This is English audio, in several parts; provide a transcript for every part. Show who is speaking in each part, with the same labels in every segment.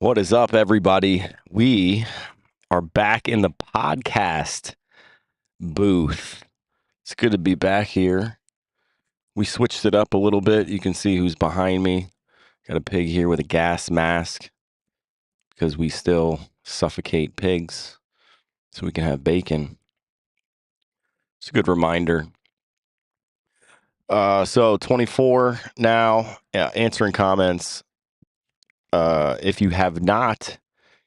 Speaker 1: What is up, everybody? We are back in the podcast booth. It's good to be back here. We switched it up a little bit. You can see who's behind me. Got a pig here with a gas mask because we still suffocate pigs so we can have bacon. It's a good reminder. So 24 now, answering comments. If you have not,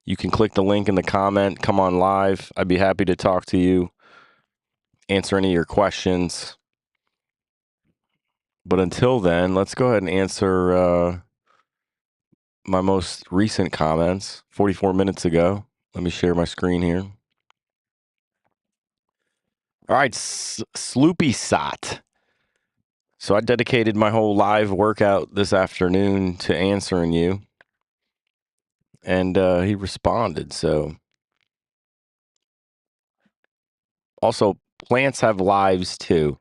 Speaker 1: you can click the link in the comment, come on live. I'd be happy to talk to you, answer any of your questions. But until then, let's go ahead and answer my most recent comments 44 minutes ago. Let me share my screen here. All right, Sloopy Sot. So I dedicated my whole live workout this afternoon to answering you. And he responded. So also, plants have lives too.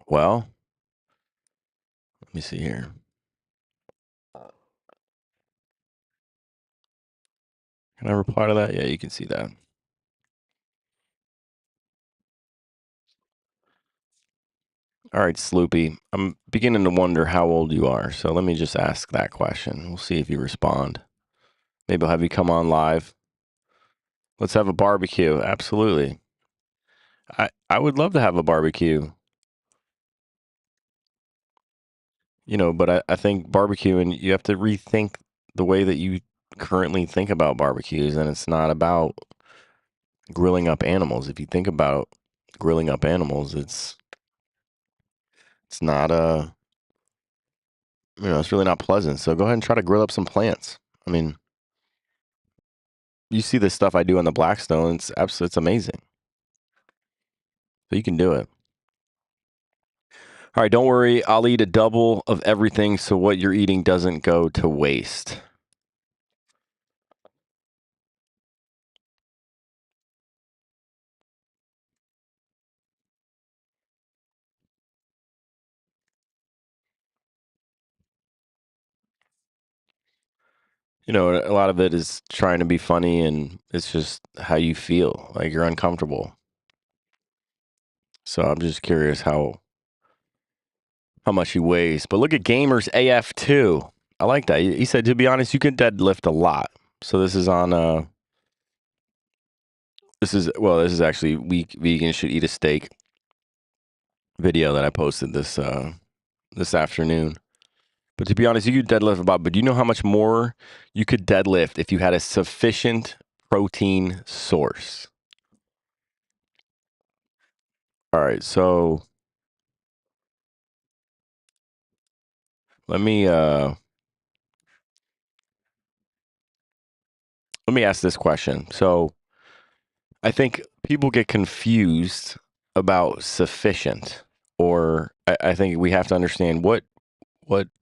Speaker 1: Well, let me see here. Can I reply to that? Yeah, you can see that. All right, Sloopy. I'm beginning to wonder how old you are. So let me just ask that question. We'll see if you respond. Maybe I'll have you come on live. Let's have a barbecue. Absolutely. I would love to have a barbecue. But I think barbecue, and you have to rethink the way that you currently think about barbecues, and it's not about grilling up animals. If you think about grilling up animals, it's not it's really not pleasant. So go ahead and try to grill up some plants. I mean, you see the stuff I do on the Blackstone. It's amazing. So you can do it. All right, don't worry. I'll eat a double of everything so what you're eating doesn't go to waste. A lot of it is trying to be funny, and it's just how you feel. Like you're uncomfortable. So I'm just curious how much he weighs. But look at Gamers AF2. I like that. He said, to be honest, you can deadlift a lot. So this is on this is actually Weak Vegan Should Eat a Steak video that I posted this afternoon. But to be honest, you could deadlift about, but do you know how much more you could deadlift if you had a sufficient protein source? All right, so let me ask this question. So I think people get confused about sufficient, or I think we have to understand what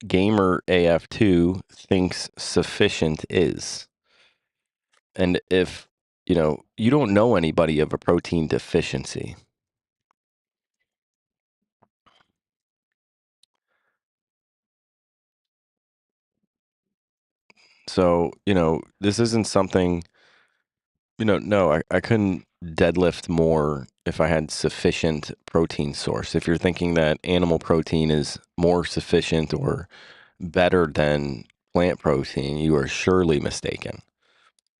Speaker 1: Gamer AF2 thinks sufficient is. And if you don't know anybody of a protein deficiency. So, this isn't something, no, I couldn't deadlift more if I had sufficient protein source. If you're thinking that animal protein is more sufficient or better than plant protein, you are surely mistaken.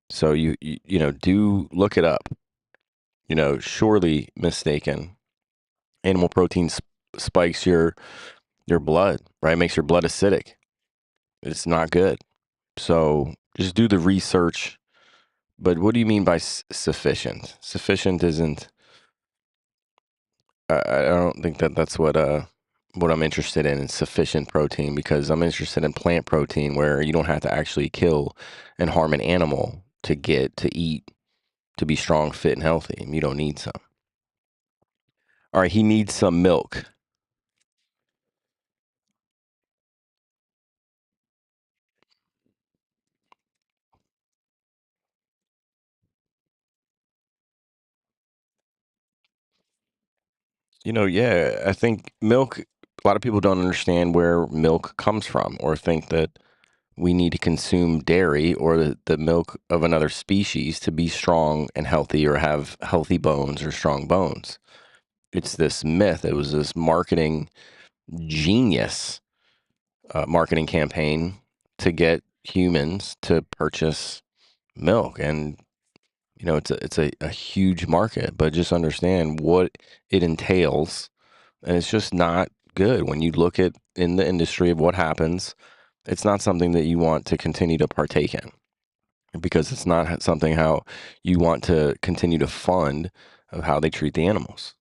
Speaker 1: So do look it up. Surely mistaken. Animal protein spikes your blood, right? Makes your blood acidic. It's not good. So just do the research. But what do you mean by sufficient? Sufficient isn't. I don't think that's what I'm interested in is sufficient protein, because I'm interested in plant protein where you don't have to actually kill and harm an animal to get to eat to be strong, fit, and healthy. You don't need some. All right, he needs some milk. Yeah, I think milk a lot of people don't understand where milk comes from or think that we need to consume dairy or the milk of another species to be strong and healthy or have healthy bones or strong bones. It's this myth. It was this marketing genius marketing campaign to get humans to purchase milk. And, it's a huge market, but just understand what it entails. And it's just not good when you look at in the industry of what happens. It's not something that you want to continue to partake in because it's not something how you want to continue to fund of how they treat the animals.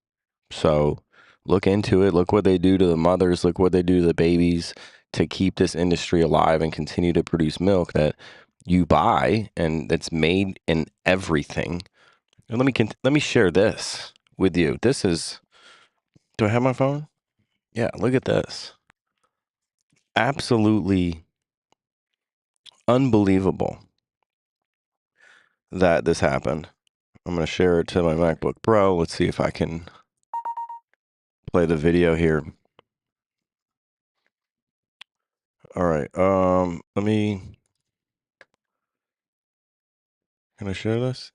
Speaker 1: So look into it. Look what they do to the mothers. Look what they do to the babies to keep this industry alive and continue to produce milk that you buy and that's made in everything. And let me share this with you. This is. Do I have my phone? Yeah. Look at this. Absolutely unbelievable that this happened. I'm going to share it to my MacBook Pro. Let's see if I can play the video here. All right. Can I share this?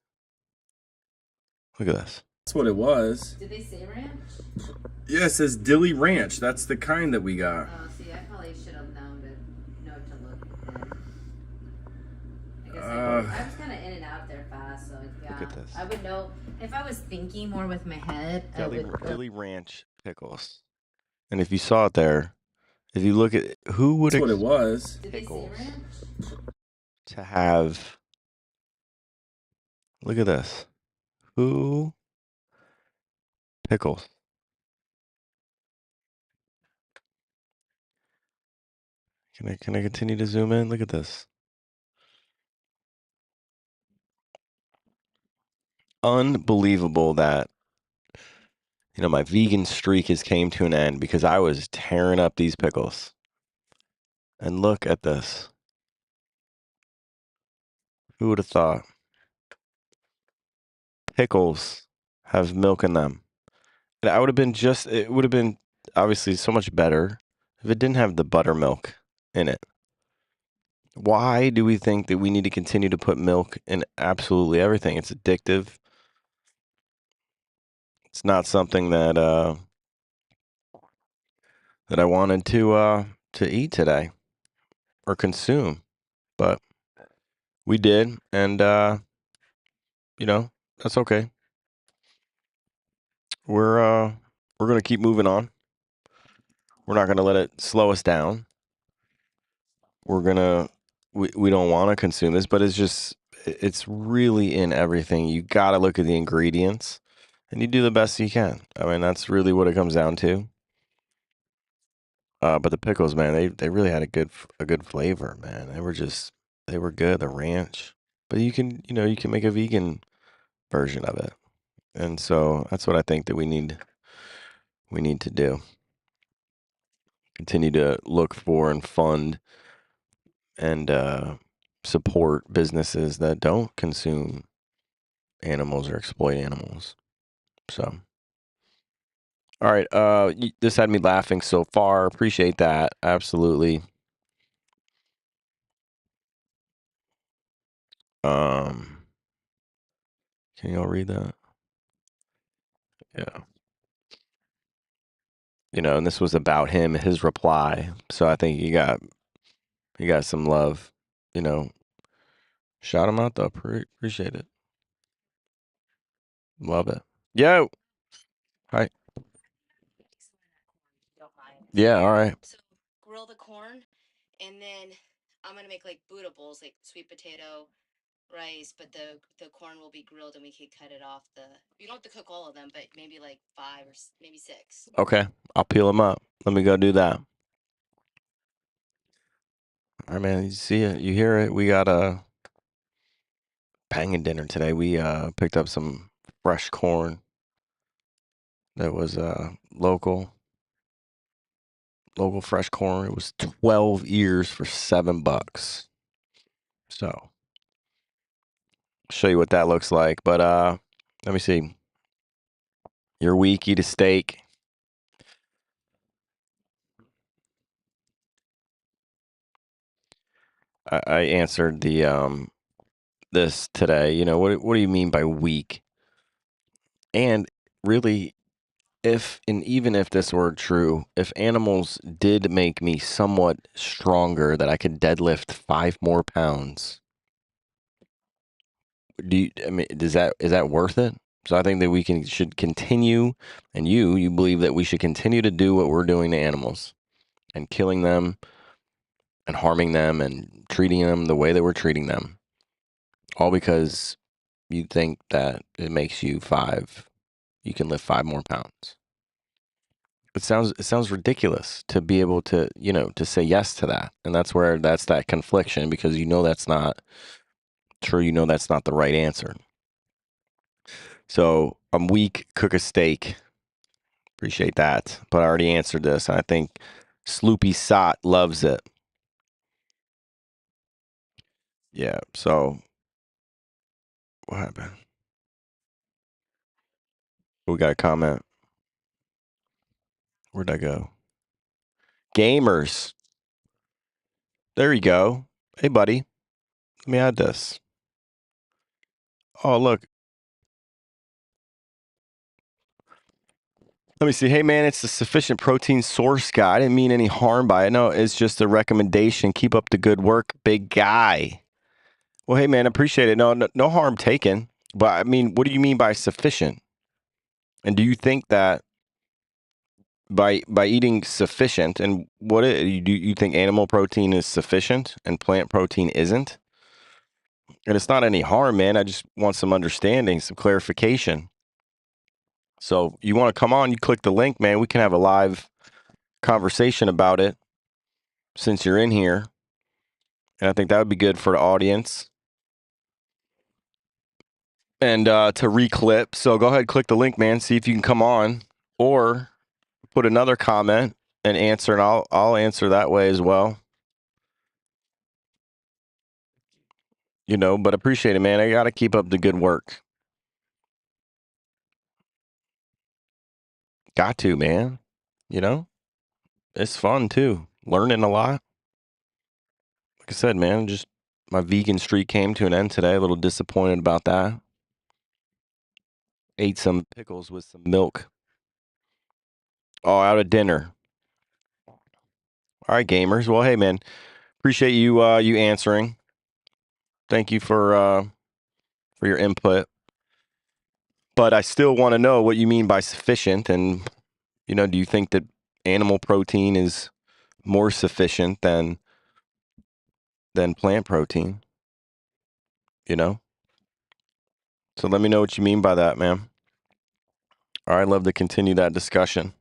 Speaker 1: Look at this. That's what it was.
Speaker 2: Did they say ranch?
Speaker 1: Yeah, it says Dilly Ranch. That's the kind that we got.
Speaker 2: Oh, see, I probably should have known to look then. I guess I was kind of in and out there fast, so yeah.
Speaker 1: Look at this.
Speaker 2: I would know if I was thinking more with my head.
Speaker 1: Dilly Ranch pickles. And if you saw it there, if you look at who would
Speaker 3: That's what it was.
Speaker 2: Did they say ranch?
Speaker 1: To have. Look at this. Who pickles? Can I continue to zoom in? Look at this. Unbelievable that my vegan streak has came to an end because I was tearing up these pickles. And look at this. Who would have thought? Pickles have milk in them. And it would have been obviously so much better if it didn't have the buttermilk in it. Why do we think that we need to continue to put milk in absolutely everything? It's addictive. It's not something that I wanted to eat today or consume, but we did, and that's okay. We're gonna keep moving on. We're not gonna let it slow us down. We don't want to consume this, but it's really in everything. You got to look at the ingredients, and you do the best you can. I mean, that's really what it comes down to. But the pickles, man, they really had a good flavor, man. They were good. The ranch, but you can make a vegan version of it, and so that's what I think that we need to do. Continue to look for and fund and support businesses that don't consume animals or exploit animals. So, all right, this had me laughing so far. Appreciate that. Absolutely. Can y'all read that? Yeah. And this was about him, his reply. So I think he got some love. Shout him out though. Appreciate it. Love it. Yo. Hi. Yeah. All right.
Speaker 2: So grill the corn, and then I'm gonna make like Buddha bowls, like sweet potato, rice, but the corn will be grilled, and we can cut it off the. You don't have to cook all of them, but maybe like 5 or maybe 6.
Speaker 1: Okay. I'll peel them up. Let me go do that. All right, man. You see it. You hear it. We got a banging dinner today. We picked up some fresh corn that was local fresh corn. It was 12 ears for $7. So show you what that looks like. But let me see. Your week, eat a steak. I answered this today. What do you mean by weak? And really, if and even if this were true, if animals did make me somewhat stronger, that I could deadlift 5 more pounds, I mean, is that worth it? So I think that we should continue, and you believe that we should continue to do what we're doing to animals and killing them and harming them and treating them the way that we're treating them, all because you think that it makes you can lift 5 more pounds. It sounds ridiculous to be able to, to say yes to that. And that's that confliction, because that's not true. That's not the right answer. So I'm weak, cook a steak. Appreciate that. But I already answered this. I think Sloopy Sot loves it. Yeah. So what happened? We got a comment. Where'd I go? Gamers. There you go. Hey, buddy. Let me add this. Oh, look. Let me see. Hey, man, it's the sufficient protein source guy. I didn't mean any harm by it. No, it's just a recommendation. Keep up the good work, big guy. Well, hey, man, appreciate it. No harm taken. But I mean, what do you mean by sufficient? And do you think that by eating sufficient, and do you think animal protein is sufficient and plant protein isn't? And it's not any harm, man. I just want some understanding, some clarification. So you want to come on, you click the link, man. We can have a live conversation about it since you're in here. And I think that would be good for the audience. And to reclip. So go ahead, click the link, man. See if you can come on, or put another comment and answer, and I'll answer that way as well. But appreciate it, man. I got to keep up the good work. Got to, man. You know, it's fun too. Learning a lot. Like I said, man, just my vegan streak came to an end today. A little disappointed about that. Ate some pickles with some milk. Oh, out of dinner. All right, gamers. Well, hey, man, appreciate you answering. Thank you for your input. But I still want to know what you mean by sufficient, and do you think that animal protein is more sufficient than plant protein? So let me know what you mean by that, man. All right, I'd love to continue that discussion.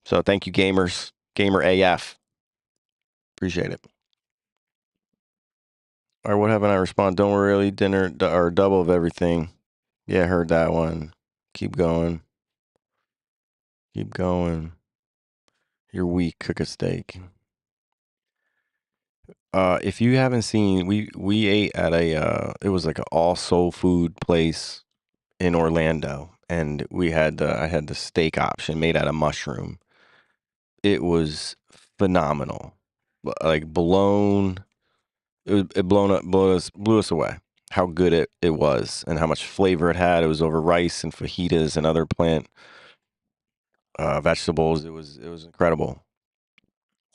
Speaker 1: So thank you, gamers. Gamer AF. Appreciate it. All right, what haven't I responded? Don't worry, dinner or double of everything. Yeah, heard that one. Keep going. Keep going. You're weak. Cook a steak. If you haven't seen, we ate at it was like an all soul food place in Orlando, and I had the steak option made out of mushroom. It was phenomenal. Like blown it blown up blew us away. How good it was, and how much flavor it had. It was over rice and fajitas and other plant vegetables. It was incredible.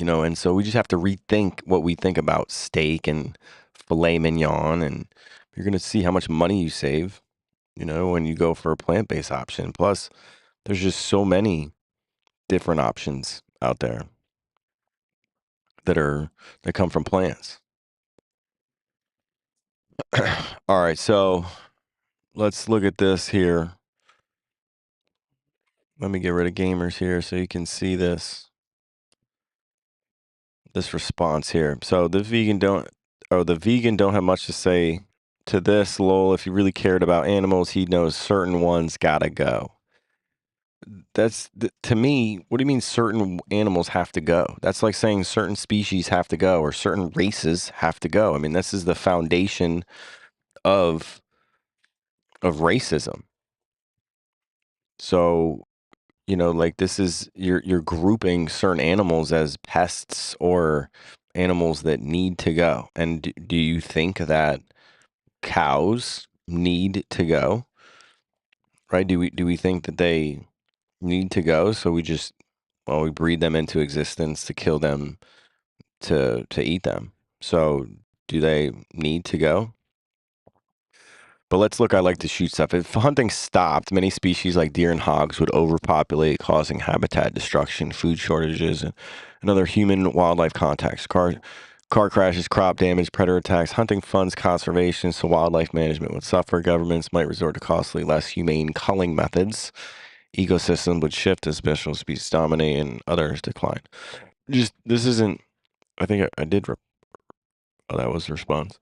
Speaker 1: And so we just have to rethink what we think about steak and filet mignon, and you're gonna see how much money you save, when you go for a plant-based option. Plus, there's just so many different options out there that come from plants. All right, so let's look at this here. Let me get rid of gamers here so you can see this response here. So the vegan don't have much to say to this. Lol, if he really cared about animals, he knows certain ones gotta go. To me, what do you mean certain animals have to go? That's like saying certain species have to go, or certain races have to go. I mean, this is the foundation of racism. So, like this is you're grouping certain animals as pests or animals that need to go. And do you think that cows need to go? Right? Do we think that they need to go? So we just well, we breed them into existence to kill them to eat them. So do they need to go? But let's look. I like to shoot stuff. If hunting stopped, many species like deer and hogs would overpopulate, causing habitat destruction, food shortages, and other human wildlife contacts. Car crashes, crop damage, predator attacks, hunting funds conservation, so wildlife management would suffer. Governments might resort to costly, less humane culling methods. Ecosystems would shift as special species dominate and others decline. Just this isn't. I think I did. Oh, that was the response.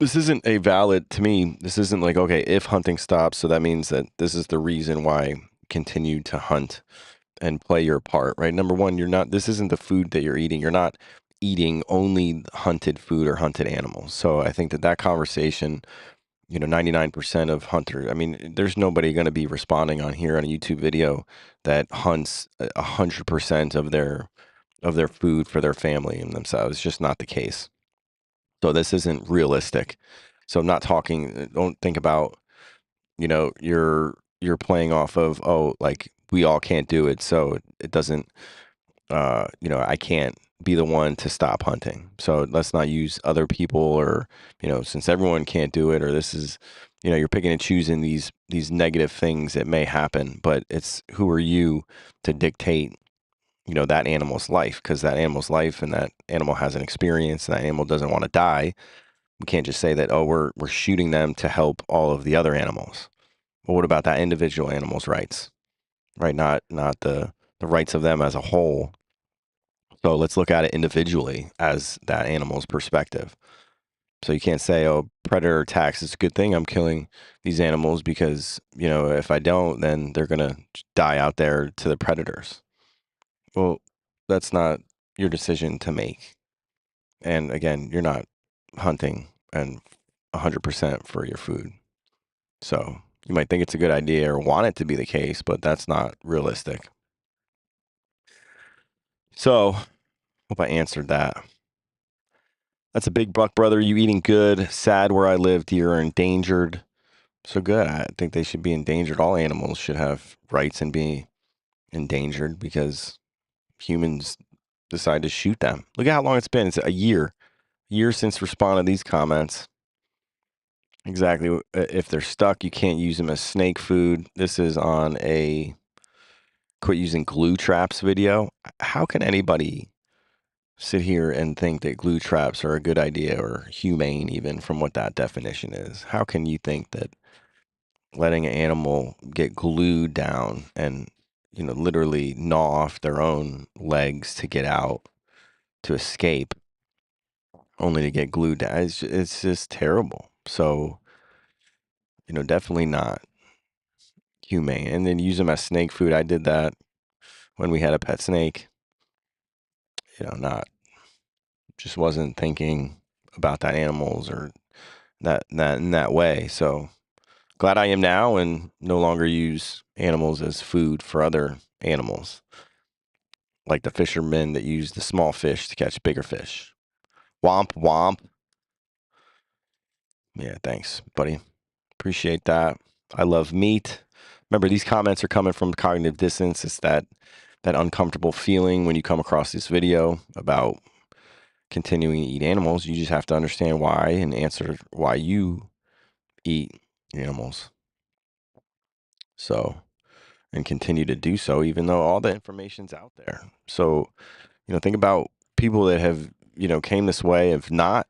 Speaker 1: This isn't a valid to me. This isn't like okay, if hunting stops, so that means that this is the reason why continue to hunt and play your part, right? Number one, you're not. This isn't the food that you're eating. You're not eating only hunted food or hunted animals. So I think that that conversation, 99% of hunters. I mean, there's nobody going to be responding on here on a YouTube video that hunts 100% of their food for their family and themselves. It's just not the case. So this isn't realistic. So I'm not talking. Don't think about you're playing off of oh like we all can't do it, so it doesn't. I can't be the one to stop hunting. So let's not use other people or since everyone can't do it or this is you're picking and choosing these negative things that may happen, but it's who are you to dictate that animal's life because that animal's life and that animal has an experience and that animal doesn't want to die. We can't just say that, oh, we're shooting them to help all of the other animals. Well, what about that individual animal's rights, right? Not the rights of them as a whole. So let's look at it individually as that animal's perspective. So you can't say, oh, predator attacks is a good thing. I'm killing these animals because, if I don't, then they're going to die out there to the predators. Well, that's not your decision to make. And again, you're not hunting and 100% for your food. So you might think it's a good idea or want it to be the case, but that's not realistic. So hope I answered that. That's a big buck, brother. You eating good. Sad where I live, deer are endangered. So good. I think they should be endangered. All animals should have rights and be endangered because humans decide to shoot them. Look at how long it's been. It's a year. Year since responding to these comments. Exactly. If they're stuck, you can't use them as snake food. This is on a quit using glue traps video. How can anybody sit here and think that glue traps are a good idea or humane, even from what that definition is? How can you think that letting an animal get glued down and, literally gnaw off their own legs to get out, to escape, only to get glued down? It's just terrible. So, definitely not humane. And then use them as snake food. I did that when we had a pet snake. Not just wasn't thinking about that animals or that in that way. So glad I am now and no longer use animals as food for other animals, like the fishermen that use the small fish to catch bigger fish. Womp womp. Yeah, thanks, buddy. Appreciate that. I love meat. Remember, these comments are coming from cognitive dissonance. It's that uncomfortable feeling when you come across this video about continuing to eat animals. You just have to understand why and answer why you eat animals. So, and continue to do so, even though all the information's out there. So, think about people that have, came this way, have not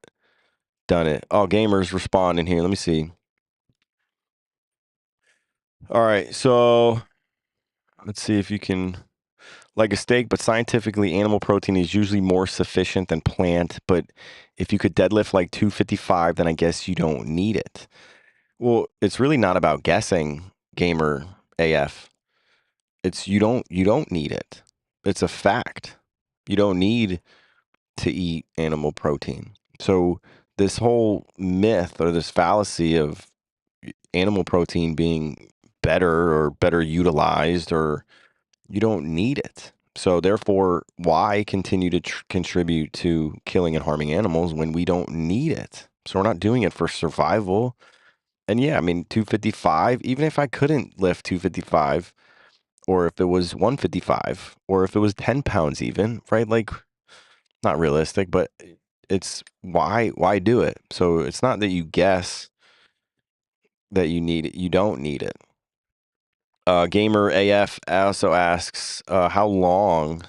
Speaker 1: done it. Oh, gamers responding here. Let me see. All right. So let's see if you can like a steak, but scientifically, animal protein is usually more sufficient than plant. But if you could deadlift like 255, then I guess you don't need it. Well, it's really not about guessing, gamer AF. It's you don't need it. It's a fact. You don't need to eat animal protein. So this whole myth or this fallacy of animal protein being better or better utilized, or you don't need it. So therefore, why continue to contribute to killing and harming animals when we don't need it? So we're not doing it for survival. And yeah, I mean, 255, even if I couldn't lift 255, or if it was 155, or if it was 10 pounds even, right? Like, not realistic, but it's why do it? So it's not that you guess that you need it, you don't need it. Gamer AF also asks, how long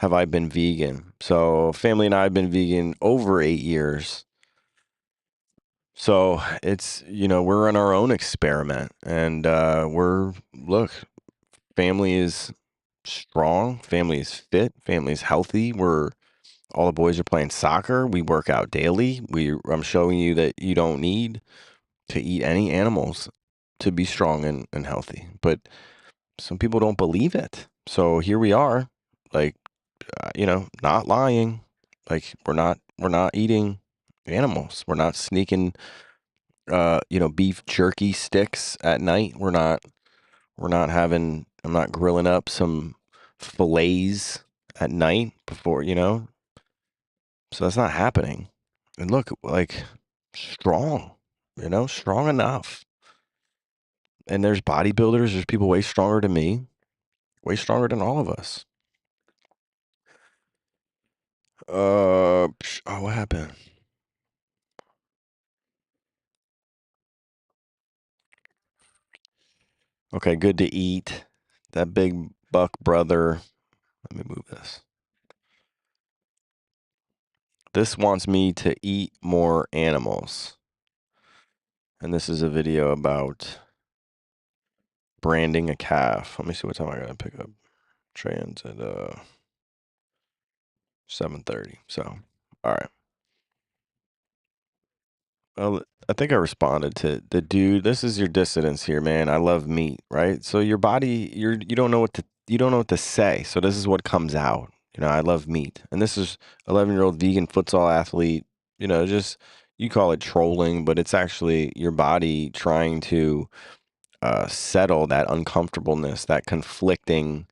Speaker 1: have I been vegan? So family and I have been vegan over 8 years. So it's, we're in our own experiment, and look, family is strong, family is fit, family is healthy. All the boys are playing soccer. We work out daily. I'm showing you that you don't need to eat any animals to be strong and healthy. But some people don't believe it. So here we are, like, not lying. Like, we're not eating animals. We're not sneaking beef jerky sticks at night. We're not having I'm not grilling up some fillets at night before, so that's not happening. And look, like, strong, strong enough. And there's bodybuilders, there's people way stronger than me, way stronger than all of us. Oh, what happened? Okay, good to eat. That big buck brother. Let me move this. This wants me to eat more animals. And this is a video about branding a calf. Let me see what time I gotta pick up Trans at 7:30. So, all right. Well, I think I responded to the dude. This is your dissidence here, man. I love meat, right? So your body, you don't know what to say. So this is what comes out. I love meat, and this is 11-year-old vegan futsal athlete. Just you call it trolling, but it's actually your body trying to settle that uncomfortableness, that conflicting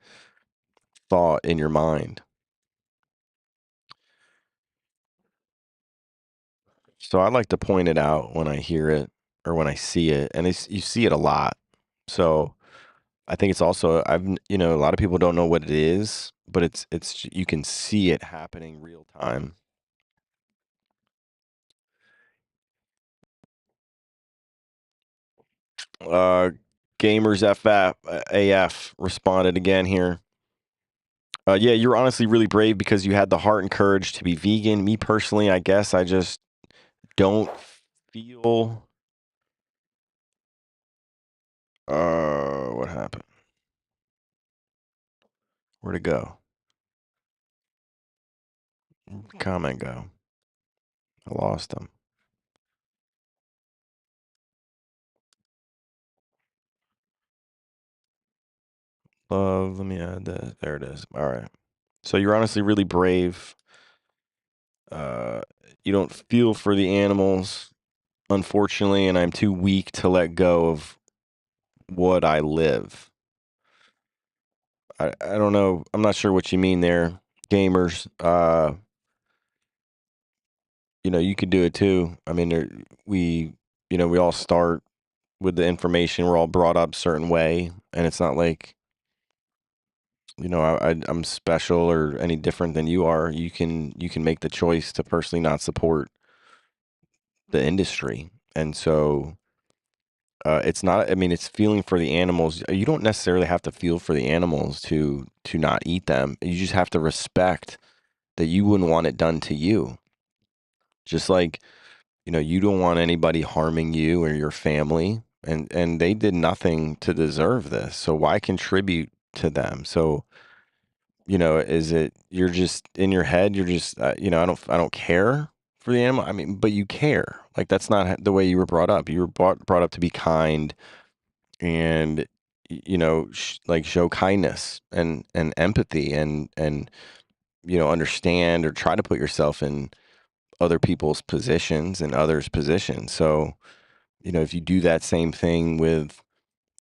Speaker 1: thought in your mind. So I like to point it out when I hear it or when I see it, and you see it a lot. So I think it's also a lot of people don't know what it is, but it's you can see it happening real time. Uh, Gamers AF responded again here. Yeah, you're honestly really brave because you had the heart and courage to be vegan. Me personally, I guess I just don't feel. What happened? Where'd it go? Comment go? I lost them. Love. Let me add that. There it is. All right. So you're honestly really brave. Uh, you don't feel for the animals, unfortunately, and I'm too weak to let go of what I live. I don't know. I'm not sure what you mean there, gamers. You could do it too. I mean, we all start with the information. We're all brought up a certain way, and it's not like, I'm special or any different than you are. You can make the choice to personally not support the industry, and so it's not. I mean, it's feeling for the animals. You don't necessarily have to feel for the animals to not eat them. You just have to respect that you wouldn't want it done to you. Just like, you don't want anybody harming you or your family, and they did nothing to deserve this. So why contribute to them? So, is it you're just in your head? You're just I don't care for the animal. I mean, but you care. Like, that's not the way you were brought up. You were brought up to be kind and like, show kindness and empathy and understand or try to put yourself in other people's positions and others' positions. So if you do that same thing with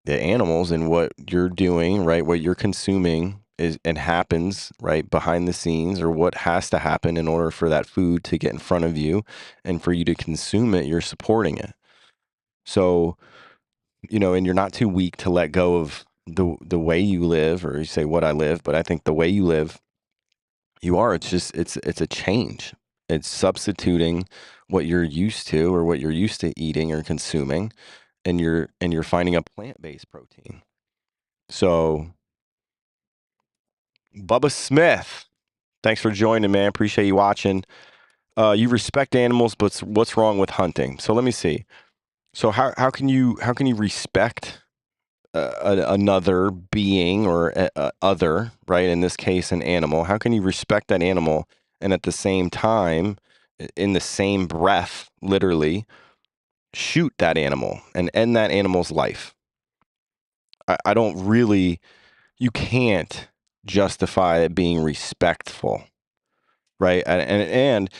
Speaker 1: the animals and what you're doing, right? What you're consuming is and happens right behind the scenes, or what has to happen in order for that food to get in front of you and for you to consume it, you're supporting it. So, and you're not too weak to let go of the way you live, or you say what I live, but I think the way you live, you are. It's just it's a change. It's substituting what you're used to or what you're used to eating or consuming, and you're finding a plant-based protein. So, Bubba Smith, thanks for joining, man. Appreciate you watching. You respect animals, but what's wrong with hunting? So let me see. So how can you respect another being or other, right? In this case, an animal. How can you respect that animal and at the same time, in the same breath, literally shoot that animal and end that animal's life? I don't really. You can't justify it being respectful, right? And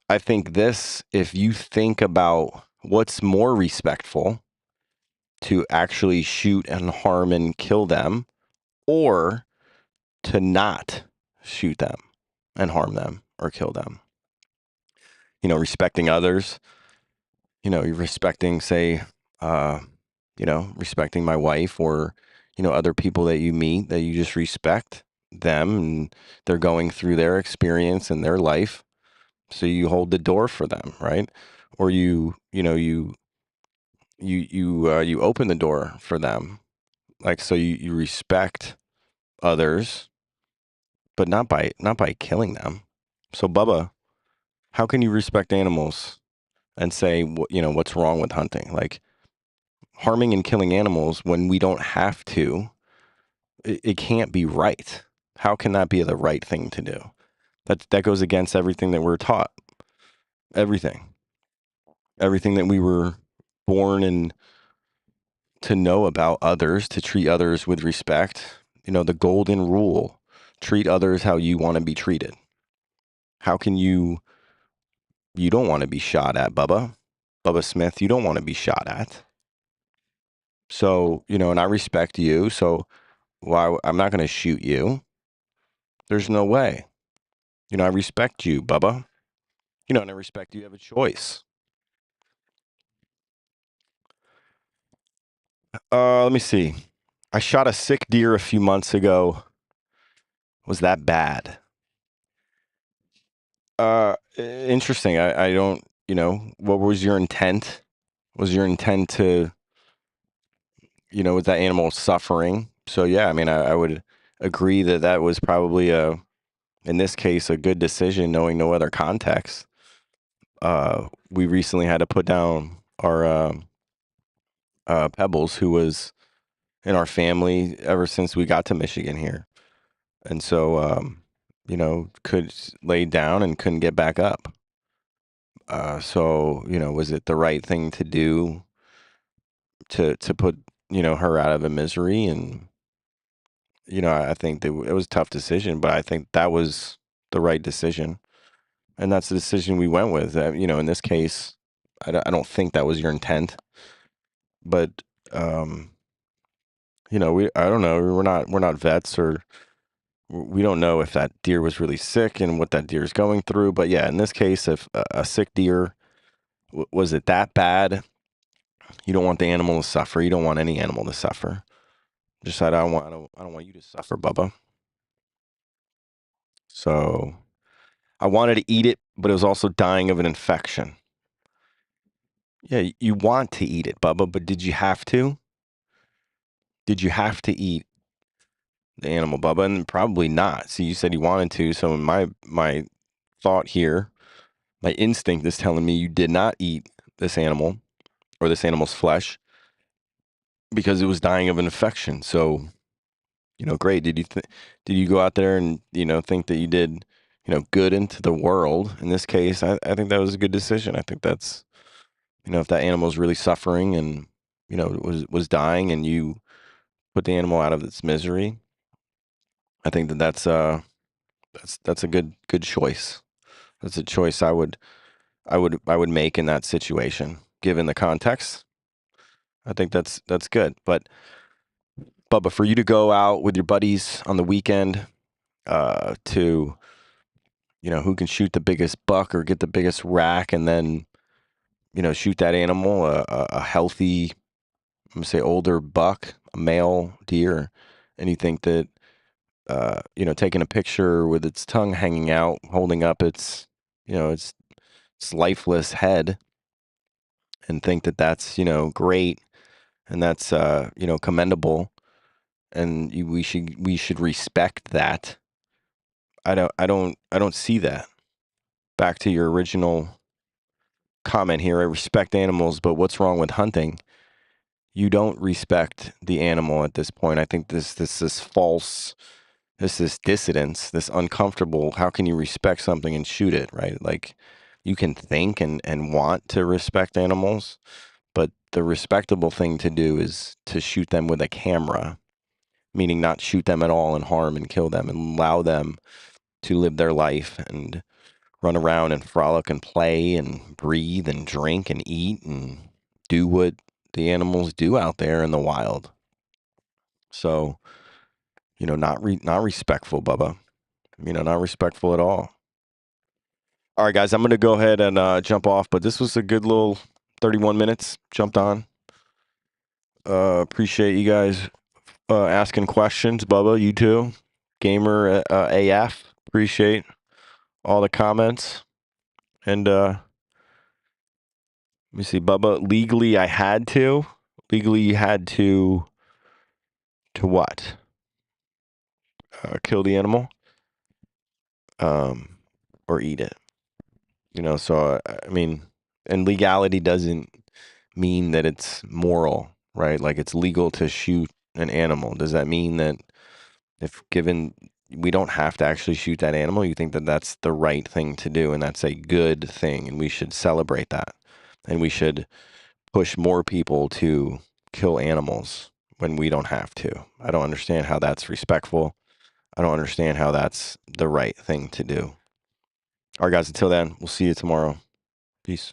Speaker 1: I think this, if you think about what's more respectful, to actually shoot and harm and kill them, or to not shoot them and harm them or kill them. Respecting others, you're respecting, say, uh, respecting my wife, or, other people that you meet, that you just respect them and they're going through their experience and their life. So you hold the door for them, right? Or you open the door for them. Like, so you respect others, but not by killing them. So, Bubba, how can you respect animals and say what's wrong with hunting? Like, harming and killing animals when we don't have to, it can't be right. How can that be the right thing to do? That goes against everything that we're taught. Everything. Everything that we were born and to know about others, to treat others with respect. The golden rule: treat others how you want to be treated. How can you don't want to be shot at, Bubba Smith? You don't want to be shot at. So, and I respect you. So why I'm not going to shoot you. There's no way. I respect you, Bubba. And I respect you have a choice. Let me see. I shot a sick deer a few months ago. Was that bad? Interesting. I don't, what was your intent? Was your intent to, was that animal suffering? So yeah, I mean, I would agree that that was probably in this case, a good decision, knowing no other context. We recently had to put down our Pebbles, who was in our family ever since we got to Michigan here. And so, could lay down and couldn't get back up. So, was it the right thing to do to put, her out of the misery? And, I think that it was a tough decision, but I think that was the right decision. And that's the decision we went with. In this case, I don't think that was your intent, but, um, I don't know. We're not vets, or we don't know if that deer was really sick and what that deer is going through. But yeah, in this case, if a sick deer, was it that bad? You don't want the animal to suffer. You don't want any animal to suffer. Just said, I don't want you to suffer, Bubba. So I wanted to eat it, but it was also dying of an infection. Yeah, you want to eat it, Bubba, but did you have to? Did you have to eat the animal, Bubba? And probably not. See, you said you wanted to. So my thought here, my instinct is telling me you did not eat this animal, or this animal's flesh, because it was dying of an infection. So, great. Did you go out there and, think that you did, good into the world? In this case, I think that was a good decision. I think that's, if that animal is really suffering and, was dying, and you put the animal out of its misery, I think that's a good choice. That's a choice I would make in that situation, given the context. I think that's good. But Bubba, for you to go out with your buddies on the weekend to, who can shoot the biggest buck or get the biggest rack and then, shoot that animal, a healthy, I'm going to say older buck, a male deer, and you think that, taking a picture with its tongue hanging out, holding up its, its lifeless head and think that that's, great and that's, commendable and we should respect that. I don't see that. Back to your original comment here. I respect animals, but what's wrong with hunting? You don't respect the animal at this point. I think this is false. This is dissidence. This uncomfortable. How can you respect something and shoot it? Right? Like you can think and want to respect animals, but the respectable thing to do is to shoot them with a camera, meaning not shoot them at all and harm and kill them and allow them to live their life and run around and frolic and play and breathe and drink and eat and do what the animals do out there in the wild. So, not respectful, Bubba. Not respectful at all. All right, guys, I'm going to go ahead and jump off, but this was a good little 31 minutes. Jumped on. Appreciate you guys asking questions, Bubba. You too. Gamer AF. Appreciate all the comments. And let me see, Bubba. Legally, I had to. Legally, you had to what? Kill the animal, or eat it. So I mean, and legality doesn't mean that it's moral, right? Like it's legal to shoot an animal. Does that mean that if given we don't have to actually shoot that animal, you think that that's the right thing to do and that's a good thing and we should celebrate that and we should push more people to kill animals when we don't have to? I don't understand how that's respectful. I don't understand how that's the right thing to do. All right, guys, until then, we'll see you tomorrow. Peace.